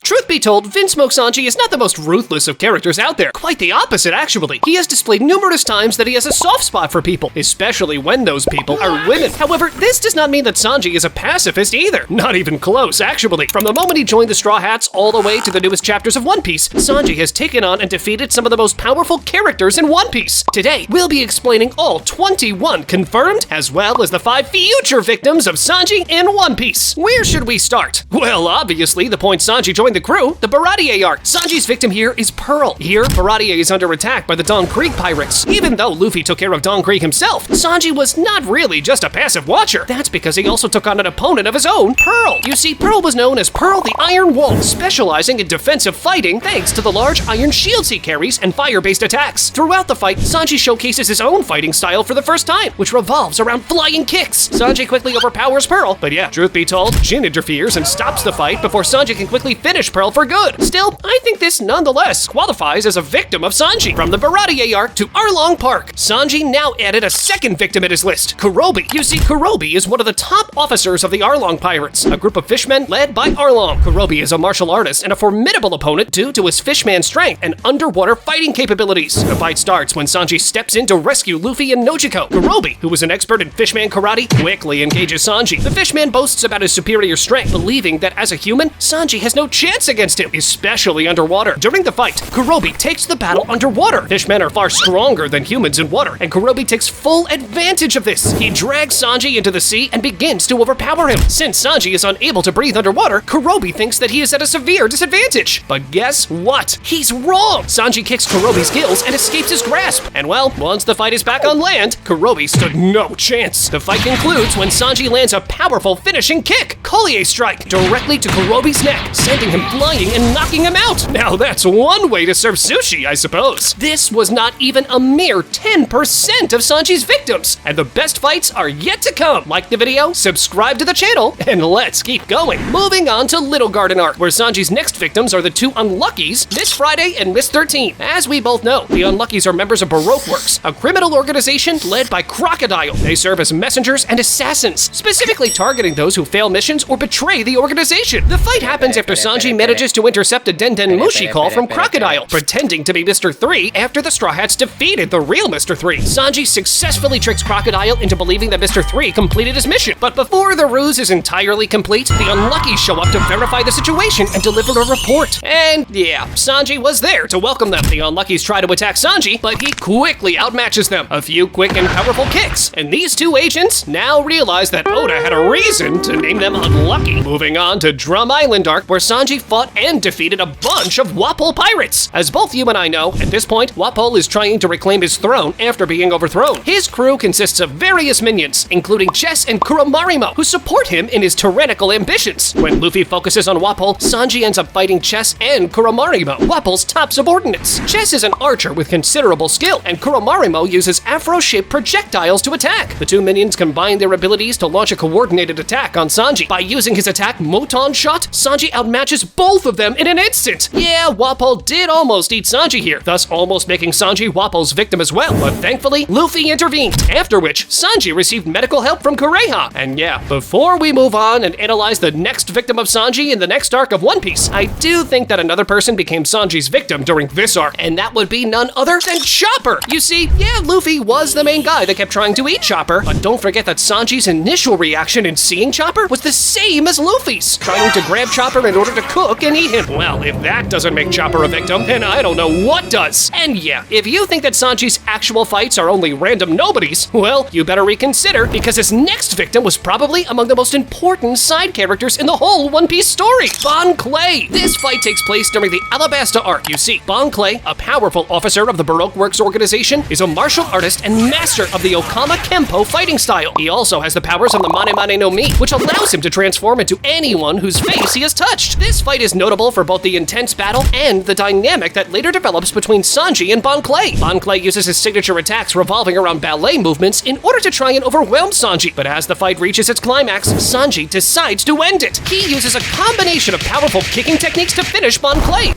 Truth be told, Vince Smoke Sanji is not the most ruthless of characters out there. Quite the opposite, actually. He has displayed numerous times that he has a soft spot for people, especially when those people are women. However, this does not mean that Sanji is a pacifist either. Not even close, actually. From the moment he joined the Straw Hats all the way to the newest chapters of One Piece, Sanji has taken on and defeated some of the most powerful characters in One Piece. Today, we'll be explaining all 21 confirmed, as well as the 5 future victims of Sanji in One Piece. Where should we start? Well, obviously, the point Sanji joined the crew, the Baratier arc. Sanji's victim here is Pearl. Here, Baratier is under attack by the Don Creek Pirates. Even though Luffy took care of Don Creek himself, Sanji was not really just a passive watcher. That's because he also took on an opponent of his own, Pearl. You see, Pearl was known as Pearl the Iron Wolf, specializing in defensive fighting thanks to the large iron shields he carries and fire-based attacks. Throughout the fight, Sanji showcases his own fighting style for the first time, which revolves around flying kicks. Sanji quickly overpowers Pearl, but yeah, truth be told, Jin interferes and stops the fight before Sanji can quickly finish Pearl for good. Still, I think this nonetheless qualifies as a victim of Sanji. From the Baratier arc to Arlong Park, Sanji now added a second victim at his list, Kurobi. You see, Kurobi is one of the top officers of the Arlong Pirates, a group of fishmen led by Arlong. Kurobi is a martial artist and a formidable opponent due to his fishman strength and underwater fighting capabilities. The fight starts when Sanji steps in to rescue Luffy and Nojiko. Kurobi, who is an expert in fishman karate, quickly engages Sanji. The fishman boasts about his superior strength, believing that as a human, Sanji has no chance against him, especially underwater. During the fight, Kurobi takes the battle underwater. Fishmen are far stronger than humans in water, and Kurobi takes full advantage of this. He drags Sanji into the sea and begins to overpower him. Since Sanji is unable to breathe underwater, Kurobi thinks that he is at a severe disadvantage. But guess what? He's wrong! Sanji kicks Kurobi's gills and escapes his grasp. And well, once the fight is back on land, Kurobi stood no chance. The fight concludes when Sanji lands a powerful finishing kick, Collier Strike, directly to Kurobi's neck, sending him flying and knocking him out. Now that's one way to serve sushi, I suppose. This was not even a mere 10% of Sanji's victims, and the best fights are yet to come. Like the video, subscribe to the channel, and let's keep going. Moving on to Little Garden Arc, where Sanji's next victims are the 2 Unluckies, Miss Friday and Miss 13. As we both know, the Unluckies are members of Baroque Works, a criminal organization led by Crocodile. They serve as messengers and assassins, specifically targeting those who fail missions or betray the organization. The fight happens after Sanji manages to intercept a Den Mushi call from Crocodile, pretending to be Mr. 3 after the Straw Hats defeated the real Mr. 3. Sanji successfully tricks Crocodile into believing that Mr. 3 completed his mission. But before the ruse is entirely complete, the Unluckies show up to verify the situation and deliver a report. And yeah, Sanji was there to welcome them. The Unluckies try to attack Sanji, but he quickly outmatches them. A few quick and powerful kicks, and these 2 agents now realize that Oda had a reason to name them Unlucky. Moving on to Drum Island Arc, where Sanji fought and defeated a bunch of Wapol pirates. As both you and I know, at this point, Wapol is trying to reclaim his throne after being overthrown. His crew consists of various minions, including Chess and Kuromarimo, who support him in his tyrannical ambitions. When Luffy focuses on Wapol, Sanji ends up fighting Chess and Kuromarimo, Wapol's top subordinates. Chess is an archer with considerable skill, and Kuromarimo uses afro-shaped projectiles to attack. The 2 minions combine their abilities to launch a coordinated attack on Sanji. By using his attack Moton Shot, Sanji outmatches both of them in an instant. Yeah, Wapol did almost eat Sanji here, thus almost making Sanji Wapol's victim as well. But thankfully, Luffy intervened, after which Sanji received medical help from Kureha. And yeah, before we move on and analyze the next victim of Sanji in the next arc of One Piece, I do think that another person became Sanji's victim during this arc, and that would be none other than Chopper. You see, yeah, Luffy was the main guy that kept trying to eat Chopper, but don't forget that Sanji's initial reaction in seeing Chopper was the same as Luffy's, trying to grab Chopper in order to cook and eat him. Well, if that doesn't make Chopper a victim, then I don't know what does. And yeah, if you think that Sanji's actual fights are only random nobodies, well, you better reconsider, because his next victim was probably among the most important side characters in the whole One Piece story, Bon Clay. This fight takes place during the Alabasta arc. You see, Bon Clay, a powerful officer of the Baroque Works organization, is a martial artist and master of the Okama Kempo fighting style. He also has the powers of the Mane Mane no Mi, which allows him to transform into anyone whose face he has touched. This fight is notable for both the intense battle and the dynamic that later develops between Sanji and Bon Clay. Bon Clay uses his signature attacks revolving around ballet movements in order to try and overwhelm Sanji, but as the fight reaches its climax, Sanji decides to end it. He uses a combination of powerful kicking techniques to finish Bon Clay.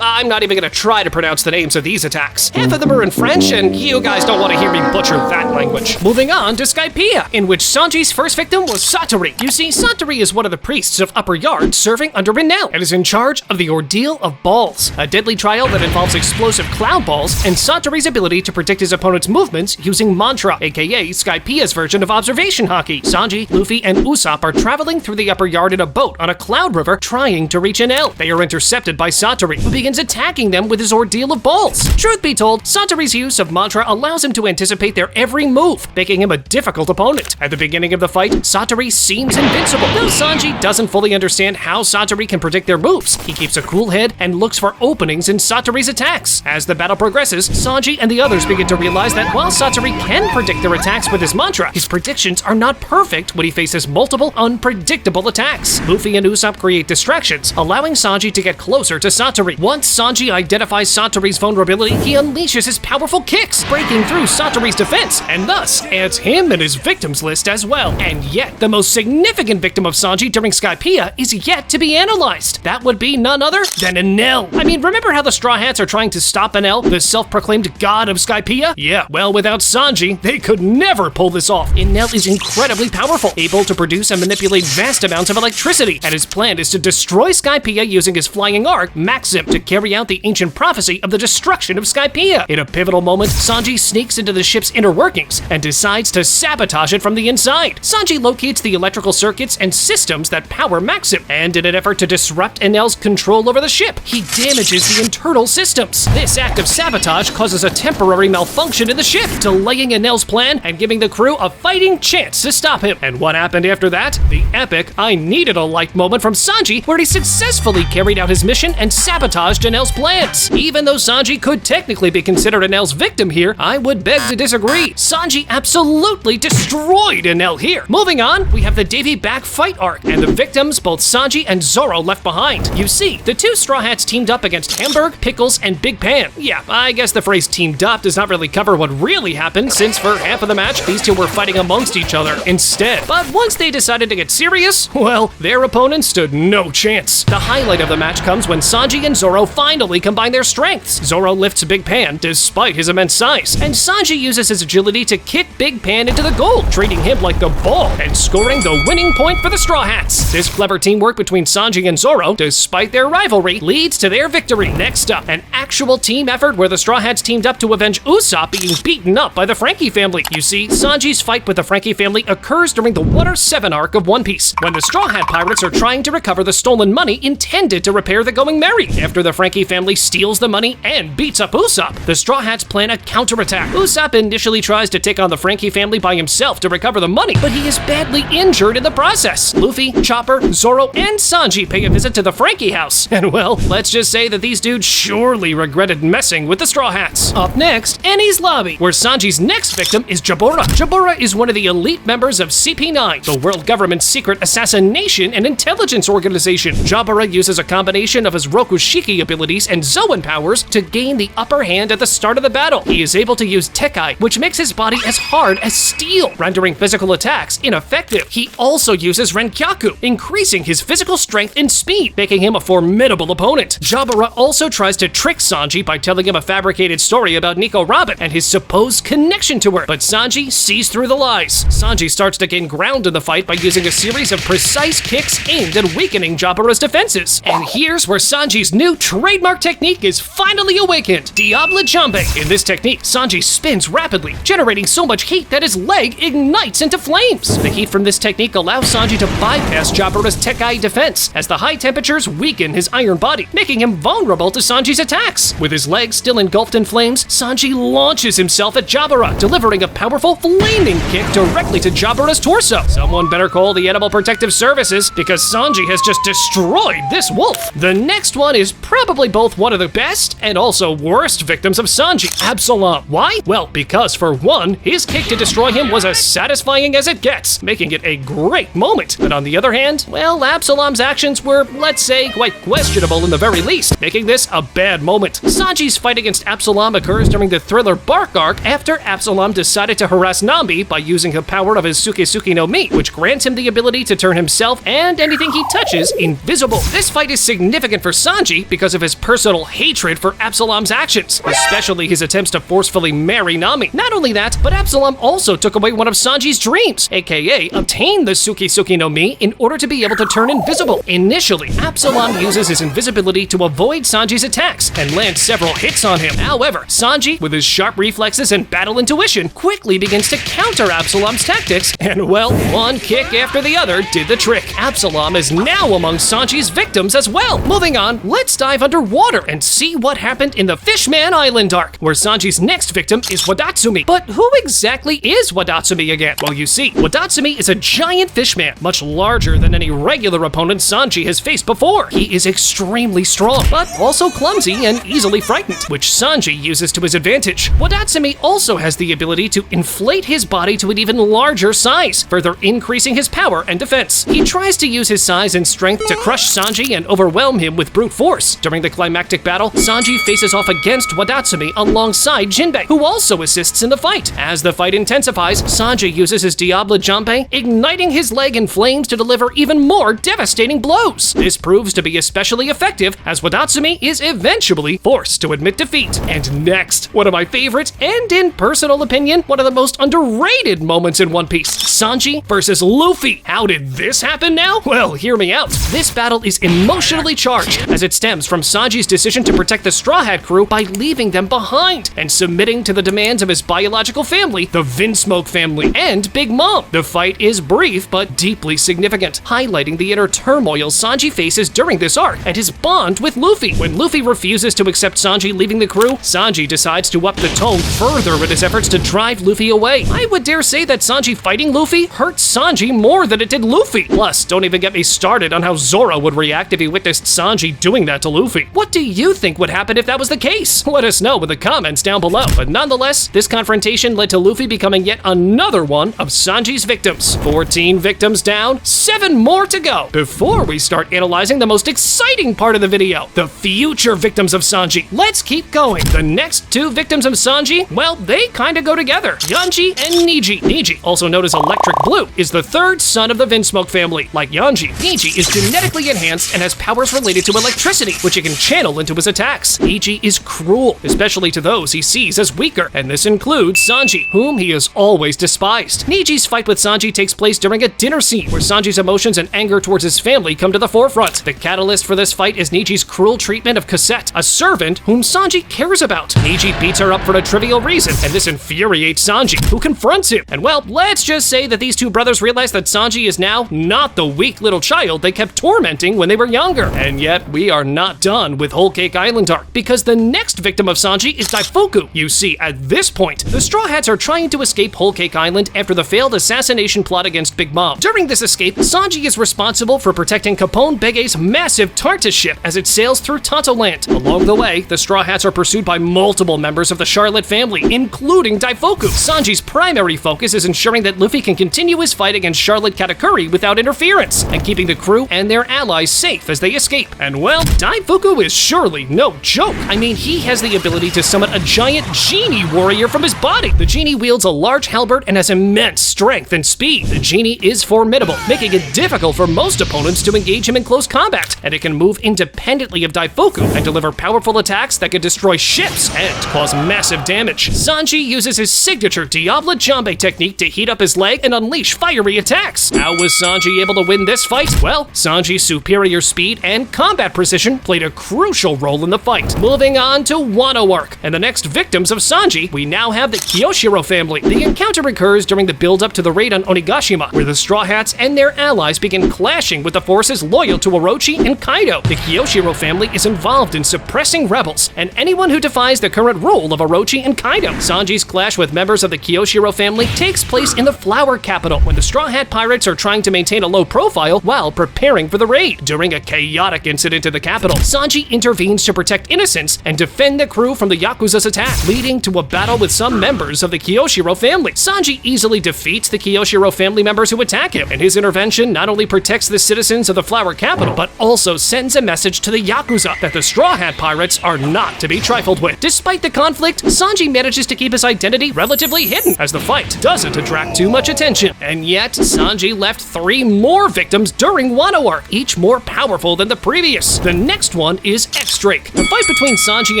I'm not even gonna try to pronounce the names of these attacks. Half of them are in French, and you guys don't want to hear me butcher that language. Moving on to Skypiea, in which Sanji's first victim was Satri. You see, Satri is one of the priests of Upper Yard serving under Anel, and is in charge of the Ordeal of Balls, a deadly trial that involves explosive cloud balls and Satori's ability to predict his opponent's movements using mantra, aka Skypia's version of observation hockey. Sanji, Luffy, and Usopp are traveling through the upper yard in a boat on a cloud river trying to reach Anel. They are intercepted by Satori, who begins attacking them with his Ordeal of Balls. Truth be told, Satori's use of mantra allows him to anticipate their every move, making him a difficult opponent. At the beginning of the fight, Satori seems invincible, though Sanji doesn't fully understand how Satori can predict their moves. He keeps a cool head and looks for openings in Satori's attacks. As the battle progresses, Sanji and the others begin to realize that while Satori can predict their attacks with his mantra, his predictions are not perfect when he faces multiple unpredictable attacks. Luffy and Usopp create distractions, allowing Sanji to get closer to Satori. Once Sanji identifies Satori's vulnerability, he unleashes his powerful kicks, breaking through Satori's defense, and thus adds him in his victims list as well. And yet, the most significant victim of Sanji during Skypiea is yet to be analyzed. That would be none other than Anel. I mean, remember how the Straw Hats are trying to stop Anel, the self-proclaimed god of Skypiea? Yeah, well, without Sanji, they could never pull this off. Anel is incredibly powerful, able to produce and manipulate vast amounts of electricity, and his plan is to destroy Skypiea using his flying arc, Maxim, to carry out the ancient prophecy of the destruction of Skypiea. In a pivotal moment, Sanji sneaks into the ship's inner workings and decides to sabotage it from the inside. Sanji locates the electrical circuits and systems that power Maxim, and in an effort to disrupt Anel's control over the ship, he damages the internal systems. This act of sabotage causes a temporary malfunction in the ship, delaying Anel's plan and giving the crew a fighting chance to stop him. And what happened after that? The epic I needed a like moment from Sanji, where he successfully carried out his mission and sabotaged Anel's plans. Even though Sanji could technically be considered Anel's victim here, I would beg to disagree. Sanji absolutely destroyed Anel here. Moving on, we have the Davy Back fight arc, and the victims both Sanji and Zoro left behind. You see, the two Straw Hats teamed up against Hamburg, Pickles, and Big Pan. Yeah, I guess the phrase teamed up does not really cover what really happened, since for half of the match, these two were fighting amongst each other instead. But once they decided to get serious, well, their opponents stood no chance. The highlight of the match comes when Sanji and Zoro finally combine their strengths. Zoro lifts Big Pan despite his immense size, and Sanji uses his agility to kick Big Pan into the goal, treating him like the ball and scoring the winning point for the Straw Hats. This clever teamwork between Sanji and Zoro, despite their rivalry, leads to their victory. Next up, an actual team effort where the Straw Hats teamed up to avenge Usopp being beaten up by the Frankie family. You see, Sanji's fight with the Frankie family occurs during the Water 7 arc of One Piece, when the Straw Hat Pirates are trying to recover the stolen money intended to repair the Going Merry. After the Frankie family steals the money and beats up Usopp, the Straw Hats plan a counterattack. Usopp initially tries to take on the Frankie family by himself to recover the money, but he is badly injured in the process. Luffy, Chopper, Zoro, and Sanji pay a visit to the Frankie house, and well, let's just say that these dudes surely regretted messing with the Straw Hats. Up next, Annie's Lobby, where Sanji's next victim is Jabara. Jabara is one of the elite members of CP9, the world government's secret assassination and intelligence organization. Jabara uses a combination of his Rokushiki abilities and Zoan powers to gain the upper hand at the start of the battle. He is able to use Tekai, which makes his body as hard as steel, rendering physical attacks ineffective. He also uses Renkyaku, increasing his physical strength and speed, making him a formidable opponent. Jabara also tries to trick Sanji by telling him a fabricated story about Nico Robin and his supposed connection to her, but Sanji sees through the lies. Sanji starts to gain ground in the fight by using a series of precise kicks aimed at weakening Jabara's defenses. And here's where Sanji's new trademark technique is finally awakened, Diable Jambe. In this technique, Sanji spins rapidly, generating so much heat that his leg ignites into flames. The heat from this technique allows Sanji to bypass Jabara's Tekai defense, as the high temperatures weaken his iron body, making him vulnerable to Sanji's attacks. With his legs still engulfed in flames, Sanji launches himself at Jabara, delivering a powerful flaming kick directly to Jabara's torso. Someone better call the Animal Protective Services, because Sanji has just destroyed this wolf. The next one is probably both one of the best and also worst victims of Sanji, Absalom. Why? Well, because for one, his kick to destroy him was as satisfying as it gets, making it a great moment. But on the other hand, well, Absalom's actions were, let's say, quite questionable in the very least, making this a bad moment. Sanji's fight against Absalom occurs during the Thriller Bark arc after Absalom decided to harass Nambi by using the power of his Suki no Mi, which grants him the ability to turn himself and anything he touches invisible. This fight is significant for Sanji because of his personal hatred for Absalom's actions, especially his attempts to forcefully marry Nami. Not only that, but Absalom also took away one of Sanji's dreams, aka obtain the Suki no Mi in order to be able to turn invisible. Initially, Quickly, Absalom uses his invisibility to avoid Sanji's attacks and lands several hits on him. However, Sanji, with his sharp reflexes and battle intuition, quickly begins to counter Absalom's tactics, and well, one kick after the other did the trick. Absalom is now among Sanji's victims as well. Moving on, let's dive underwater and see what happened in the Fishman Island arc, where Sanji's next victim is Wadatsumi. But who exactly is Wadatsumi again? Well, you see, Wadatsumi is a giant fishman, much larger than any regular opponent Sanji has faced before. He is extremely strong, but also clumsy and easily frightened, which Sanji uses to his advantage. Wadatsumi also has the ability to inflate his body to an even larger size, further increasing his power and defense. He tries to use his size and strength to crush Sanji and overwhelm him with brute force. During the climactic battle, Sanji faces off against Wadatsumi alongside Jinbei, who also assists in the fight. As the fight intensifies, Sanji uses his Diable Jambe, igniting his leg in flames to deliver even more devastating blows. This proves to be especially effective as Wadatsumi is eventually forced to admit defeat. And next, one of my favorites, and in personal opinion, one of the most underrated moments in One Piece, Sanji versus Luffy. How did this happen now? Well, hear me out. This battle is emotionally charged as it stems from Sanji's decision to protect the Straw Hat crew by leaving them behind and submitting to the demands of his biological family, the Vinsmoke family, and Big Mom. The fight is brief but deeply significant, highlighting the inner turmoil Sanji faces during this arc and his bond with Luffy. When Luffy refuses to accept Sanji leaving the crew, Sanji decides to up the tone further in his efforts to drive Luffy away. I would dare say that Sanji fighting Luffy hurt Sanji more than it did Luffy. Plus, don't even get me started on how Zoro would react if he witnessed Sanji doing that to Luffy. What do you think would happen if that was the case? Let us know in the comments down below. But nonetheless, this confrontation led to Luffy becoming yet another one of Sanji's victims. 14 victims down, 7 more to go. Before we start analyzing the most exciting part of the video, the future victims of Sanji, let's keep going. The next 2 victims of Sanji, well, they kinda go together. Yanji and Niji. Niji, also known as Electric Blue, is the 3rd son of the Vinsmoke family. Like Yanji, Niji is genetically enhanced and has powers related to electricity, which he can channel into his attacks. Niji is cruel, especially to those he sees as weaker, and this includes Sanji, whom he has always despised. Niji's fight with Sanji takes place during a dinner scene, where Sanji's emotions and anger towards his family come to the forefront. The catalyst for this fight is Niji's cruel treatment of Cassette, a servant whom Sanji cares about. Niji beats her up for a trivial reason, and this infuriates Sanji, who confronts him. And well, let's just say that these 2 brothers realize that Sanji is now not the weak little child they kept tormenting when they were younger. And yet, we are not done with Whole Cake Island arc, because the next victim of Sanji is Daifuku. You see, at this point, the Straw Hats are trying to escape Whole Cake Island after the failed assassination plot against Big Mom. During this escape, Sanji is responsible for protecting Capone Bege's massive Tartus ship as it sails through Tonto Land. Along the way, the Straw Hats are pursued by multiple members of the Charlotte family, including Daifuku. Sanji's primary focus is ensuring that Luffy can continue his fight against Charlotte Katakuri without interference, and keeping the crew and their allies safe as they escape. And well, Daifuku is surely no joke. I mean, he has the ability to summon a giant genie warrior from his body. The genie wields a large halberd and has immense strength and speed. The genie is formidable, making it difficult for most opponents to engage him in close combat, and it can move independently of Daifuku and deliver powerful attacks that can destroy ships and cause massive damage. Sanji uses his signature Diable Jambe technique to heat up his leg and unleash fiery attacks. How was Sanji able to win this fight? Well, Sanji's superior speed and combat precision played a crucial role in the fight. Moving on to Wano arc, and the next victims of Sanji, we now have the Kyoshiro family. The encounter occurs during the build-up to the raid on Onigashima, where the Straw Hats and their allies begin clashing with the forces loyal to Orochi and Kaido. The Kyoshiro family is involved in suppressing rebels and anyone who defies the current rule of Orochi and Kaido. Sanji's clash with members of the Kyoshiro family takes place in the Flower Capital, when the Straw Hat Pirates are trying to maintain a low profile while preparing for the raid. During a chaotic incident in the capital, Sanji intervenes to protect innocents and defend the crew from the Yakuza's attack, leading to a battle with some members of the Kyoshiro family. Sanji easily defeats the Kyoshiro family members who attack him, and his intervention not only protects the citizens of the Flower Capital, but also sends a message to the Yakuza that the Straw Hat Pirates are not to be trifled with. Despite the conflict, Sanji manages to keep his identity relatively hidden, as the fight doesn't attract too much attention. And yet, Sanji left 3 more victims during Wano arc, each more powerful than the previous. The next one is X-Drake. The fight between Sanji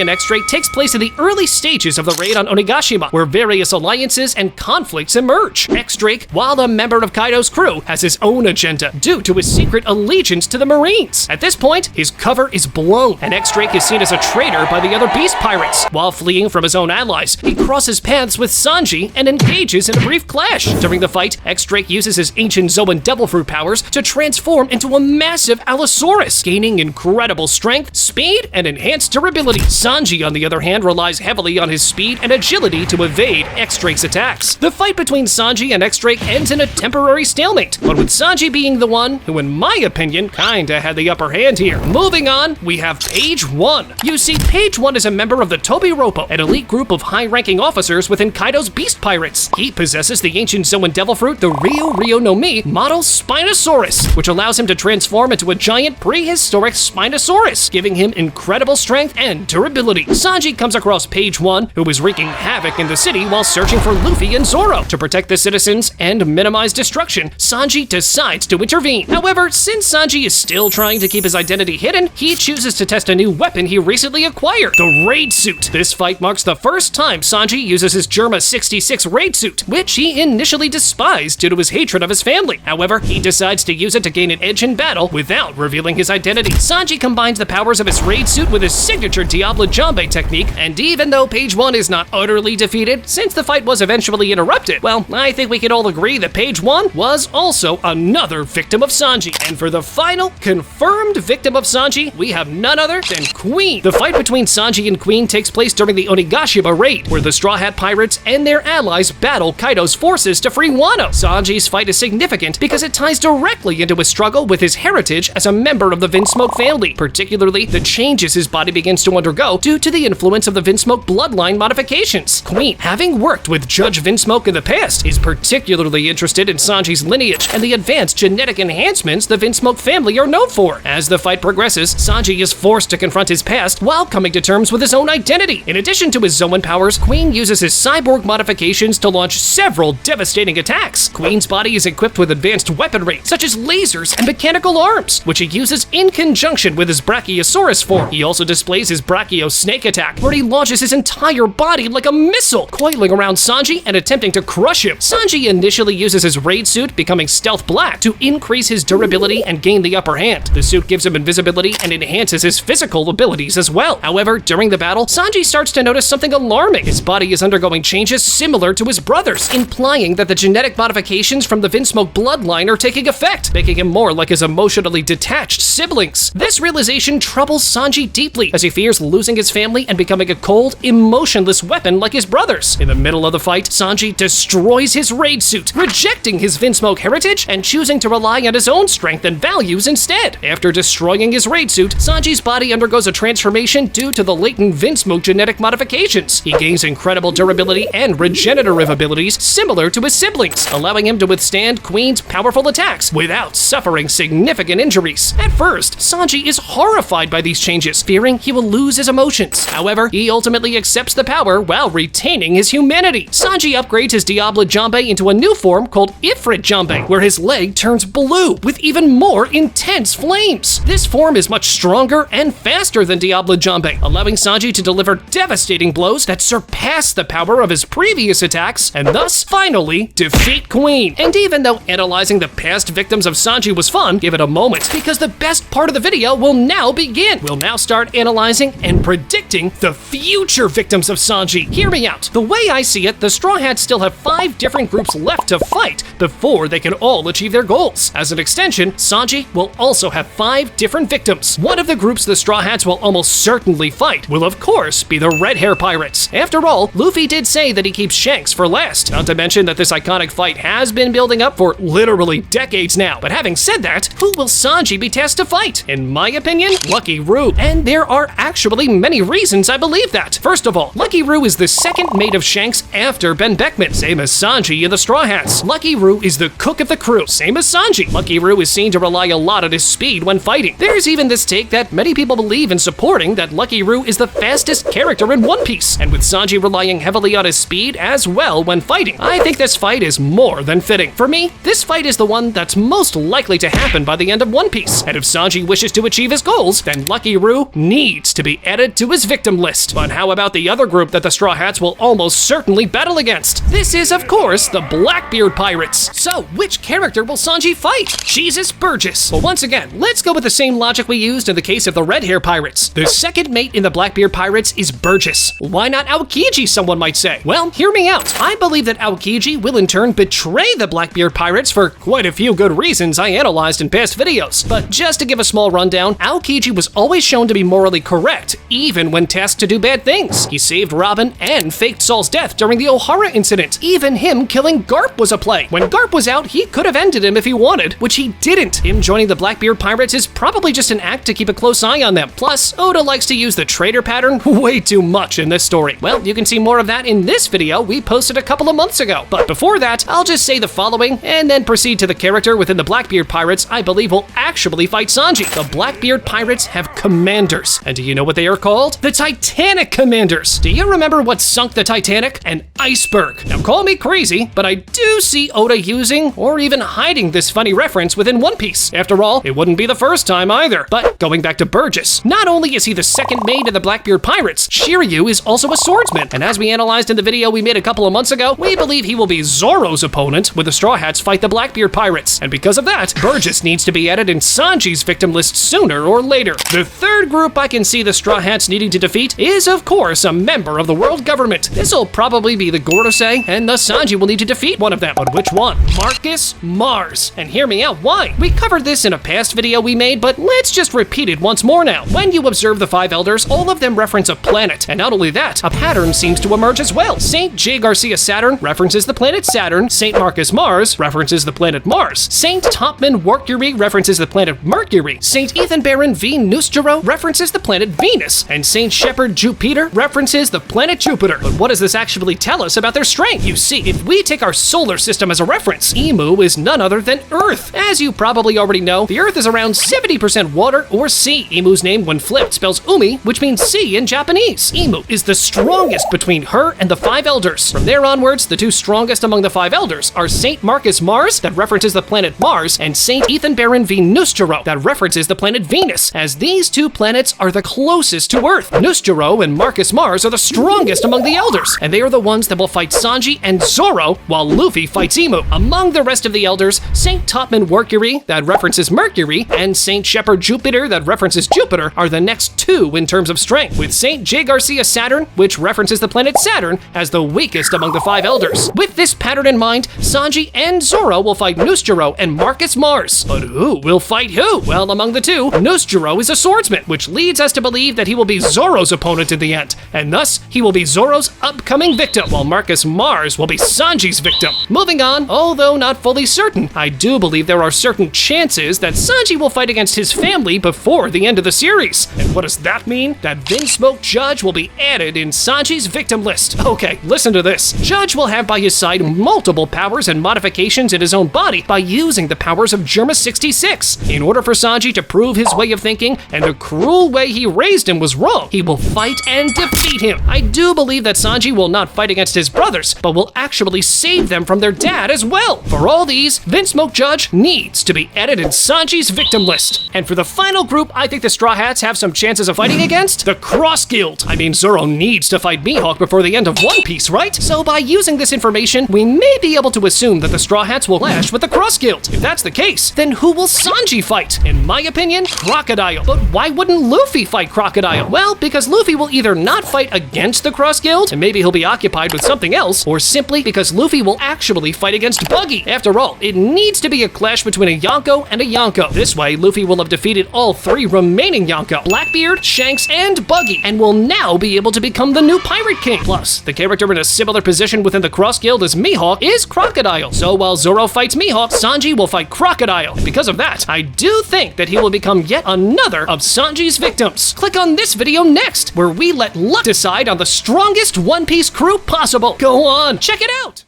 and X-Drake takes place in the early stages of the raid on Onigashima, where various alliances and conflicts emerge. X-Drake, while a member of Kaido's crew, has his own agenda due to his secret allegiance to the the Marines. At this point, his cover is blown, and X-Drake is seen as a traitor by the other Beast Pirates. While fleeing from his own allies, he crosses paths with Sanji and engages in a brief clash. During the fight, X-Drake uses his ancient Zoan Devil Fruit powers to transform into a massive Allosaurus, gaining incredible strength, speed, and enhanced durability. Sanji, on the other hand, relies heavily on his speed and agility to evade X-Drake's attacks. The fight between Sanji and X-Drake ends in a temporary stalemate, but with Sanji being the one who, in my opinion, kinda had the upper hand here. Moving on, we have Page 1. You see, Page 1 is a member of the Tobiropo, an elite group of high-ranking officers within Kaido's Beast Pirates. He possesses the ancient Zoan Devil Fruit, the Ryo no Mi model Spinosaurus, which allows him to transform into a giant prehistoric Spinosaurus, giving him incredible strength and durability. Sanji comes across Page 1, who is wreaking havoc in the city while searching for Luffy and Zoro. To protect the citizens and minimize destruction, Sanji decides to intervene. However, since Sanji is still trying to keep his identity hidden, he chooses to test a new weapon he recently acquired, the Raid Suit. This fight marks the first time Sanji uses his Germa 66 Raid Suit, which he initially despised due to his hatred of his family. However, he decides to use it to gain an edge in battle without revealing his identity. Sanji combines the powers of his Raid Suit with his signature Diablo Jambe technique, and even though Page 1 is not utterly defeated, since the fight was eventually interrupted, well, I think we can all agree that Page 1 was also another victim of Sanji. And for the final confirmed victim of Sanji, we have none other than Queen. The fight between Sanji and Queen takes place during the Onigashima raid, where the Straw Hat Pirates and their allies battle Kaido's forces to free Wano. Sanji's fight is significant because it ties directly into his struggle with his heritage as a member of the Vinsmoke family, particularly the changes his body begins to undergo due to the influence of the Vinsmoke bloodline modifications. Queen, having worked with Judge Vinsmoke in the past, is particularly interested in Sanji's lineage and the advanced genetic enhancements the Vinsmoke family are known for. As the fight progresses, Sanji is forced to confront his past while coming to terms with his own identity. In addition to his Zoan powers, Queen uses his cyborg modifications to launch several devastating attacks. Queen's body is equipped with advanced weaponry, such as lasers and mechanical arms, which he uses in conjunction with his Brachiosaurus form. He also displays his Brachio Snake attack, where he launches his entire body like a missile, coiling around Sanji and attempting to crush him. Sanji initially uses his Raid Suit, becoming Stealth Black, to increase his durability and gain the upper hand. The suit gives him invisibility and enhances his physical abilities as well. However, during the battle, Sanji starts to notice something alarming. His body is undergoing changes similar to his brother's, implying that the genetic modifications from the Vinsmoke bloodline are taking effect, making him more like his emotionally detached siblings. This realization troubles Sanji deeply, as he fears losing his family and becoming a cold, emotionless weapon like his brothers. In the middle of the fight, Sanji destroys his Raid Suit, rejecting his Vinsmoke heritage and choosing to rely on his own strength and values instead. After destroying his Raid Suit, Sanji's body undergoes a transformation due to the latent Vinsmoke genetic modifications. He gains incredible durability and regenerative abilities similar to his siblings, allowing him to withstand Queen's powerful attacks without suffering significant injuries. At first, Sanji is horrified by these changes, fearing he will lose his emotions. However, he ultimately accepts the power while retaining his humanity. Sanji upgrades his Diablo Jambe into a new form called Ifrit Jambe, where his leg turns blue with even more intense flames. This form is much stronger and faster than Diablo Jambe, allowing Sanji to deliver devastating blows that surpass the power of his previous attacks and thus finally defeat Queen. And even though analyzing the past victims of Sanji was fun, give it a moment, because the best part of the video will now begin. We'll now start analyzing and predicting the future victims of Sanji. Hear me out. The way I see it, the Straw Hats still have 5 different groups left to fight before they can all achieve their goals. As an extension, Sanji will also have 5 different victims. One of the groups the Straw Hats will almost certainly fight will of course be the Red Hair Pirates. After all, Luffy did say that he keeps Shanks for last, not to mention that this iconic fight has been building up for literally decades now. But having said that, who will Sanji be tasked to fight? In my opinion, Lucky Roo. And there are actually many reasons I believe that. First of all, Lucky Roo is the second mate of Shanks after Ben Beckman, same as Sanji and the Straw Hats. Lucky Roo is the cook of the crew, same as Sanji. Lucky Roo is seen to rely a lot on his speed when fighting. There's even this take that many people believe in supporting that Lucky Roo is the fastest character in One Piece, and with Sanji relying heavily on his speed as well when fighting, I think this fight is more than fitting. For me, this fight is the one that's most likely to happen by the end of One Piece, and if Sanji wishes to achieve his goals, then Lucky Roo needs to be added to his victim list. But how about the other group that the Straw Hats will almost certainly battle against? This is, of course, the Blackbeard Pirates. So, which character will Sanji fight? Jesus Burgess. Well, Once again, let's go with the same logic we used in the case of the red hair pirates. The second mate in the Blackbeard Pirates is Burgess. Why not Aokiji, someone might say? Well, hear me out. I believe that Aokiji will in turn betray the Blackbeard Pirates for quite a few good reasons I analyzed in past videos. But just to give a small rundown, Aokiji was always shown to be morally correct, even when tasked to do bad things. He saved Robin and faked Saul's death during the Ohara incident. Even him killing Garp was a play. When Garp was out, he could have ended him if he wanted, which he didn't. Him joining the Blackbeard Pirates is probably just an act to keep a close eye on them. Plus, Oda likes to use the traitor pattern way too much in this story. Well, you can see more of that in this video we posted a couple of months ago. But before that, I'll just say the following and then proceed to the character within the Blackbeard Pirates I believe will actually fight Sanji. The Blackbeard Pirates have commanders. And do you know what they are called? The Titanic Commanders. Do you remember what sunk the Titanic? An iceberg. Now call me crazy, but I do see Oda using or even hiding this funny reference within One Piece. After all, it wouldn't be the first time either. But going back to Burgess, not only is he the second mate of the Blackbeard Pirates, Shiryu is also a swordsman. And as we analyzed in the video we made a couple of months ago, we believe he will be Zoro's opponent when the Straw Hats fight the Blackbeard Pirates. And because of that, Burgess needs to be added in Sanji's victim list sooner or later. The third group I can see the Straw Hats needing to defeat is, of course, a member of the world government. This'll probably be the Gorosei, and thus Sanji will need to defeat one of them. But which one? Marcus Mars. And hear me out, why? We covered this in a past video we made, but let's just repeat it once more now. When you observe the five elders, all of them reference a planet, and not only that, a pattern seems to emerge as well. Saint J. Garcia Saturn references the planet Saturn, Saint Marcus Mars references the planet Mars, Saint Topman Mercury references the planet Mercury, Saint Ethan Baron V. Nusjuro references the planet Venus, and Saint Shepherd Jupiter references the planet Jupiter. But what does this actually tell us about their strength? You see, if we take our solar system as a reference, Imu is none other than Earth. As you probably already know, the Earth is around 70% water or sea. Imu's name, when flipped, spells Umi, which means sea in Japanese. Imu is the strongest between her and the five elders. From there onwards, the two strongest among the five elders are Saint Marcus Mars, that references the planet Mars, and Saint Ethan Baron V. Nusjuro, that references the planet Venus, as these two planets are the closest to Earth. Nusjuro and Marcus Mars are the strongest among the elders, and they are the ones that will fight Sanji and Zoro, while Luffy fights Imu. Among the rest of the elders, Saint Topman Mercury, that references Mercury, and Saint Shepherd Jupiter, that references Jupiter, are the next two in terms of strength, with Saint J. Garcia Saturn, which references the planet Saturn, as the weakest among the five elders. With this pattern in mind, Sanji and Zoro will fight Nusjuro and Marcus Mars. But who will fight who? Well, among the two, Nusjuro is a swordsman, which leads us to believe that he will be Zoro's opponent in the end, and thus he will be Zoro's upcoming victim, while Marcus Mars will be Sanji's victim. Moving on, although not fully certain, I do believe there are certain chances that Sanji will fight against his family before the end of the series. And what does that mean? That Vinsmoke Judge will be added in Sanji's victim list. Okay, listen to this. Judge will have by his side multiple powers and modifications in his own body by using the powers of Germa 66. In order for Sanji to prove his way of thinking and the cruel way he raised him was wrong, he will fight and defeat him. I do believe that Sanji will not fight against his brothers, but will actually save them from their dad as well. For all these, Vinsmoke Judge needs to be added in Sanji's victim list. And for the final group I think the Straw Hats have some chances of fighting against, the Cross Guild. I mean, Zoro needs to fight Mihawk before the end of One Piece, right? So by using this information, we may be able to assume that the Straw Hats will clash with the Cross Guild. If that's the case, then who will Sanji fight? In my opinion, Crocodile. But why wouldn't Luffy fight Crocodile? Well, because Luffy will either not fight against the Cross Guild, and maybe he'll be occupied with something else, or simply because Luffy will actually fight against Buggy. After all, it needs to be a clash between a Yonko and a Yonko. This way, Luffy will have defeated all three remaining Yonko, Blackbeard, Shanks, and Buggy, and will now be able to become the new Pirate King. Plus, the character in a similar position within the Cross Guild as Mihawk is Crocodile. So while Zoro fights Mihawk, Sanji will fight Crocodile. And because of that, I do think that he will become yet another of Sanji's victims. Click on this video next, where we let luck decide on the strongest One Piece crew possible. Go on, check it out!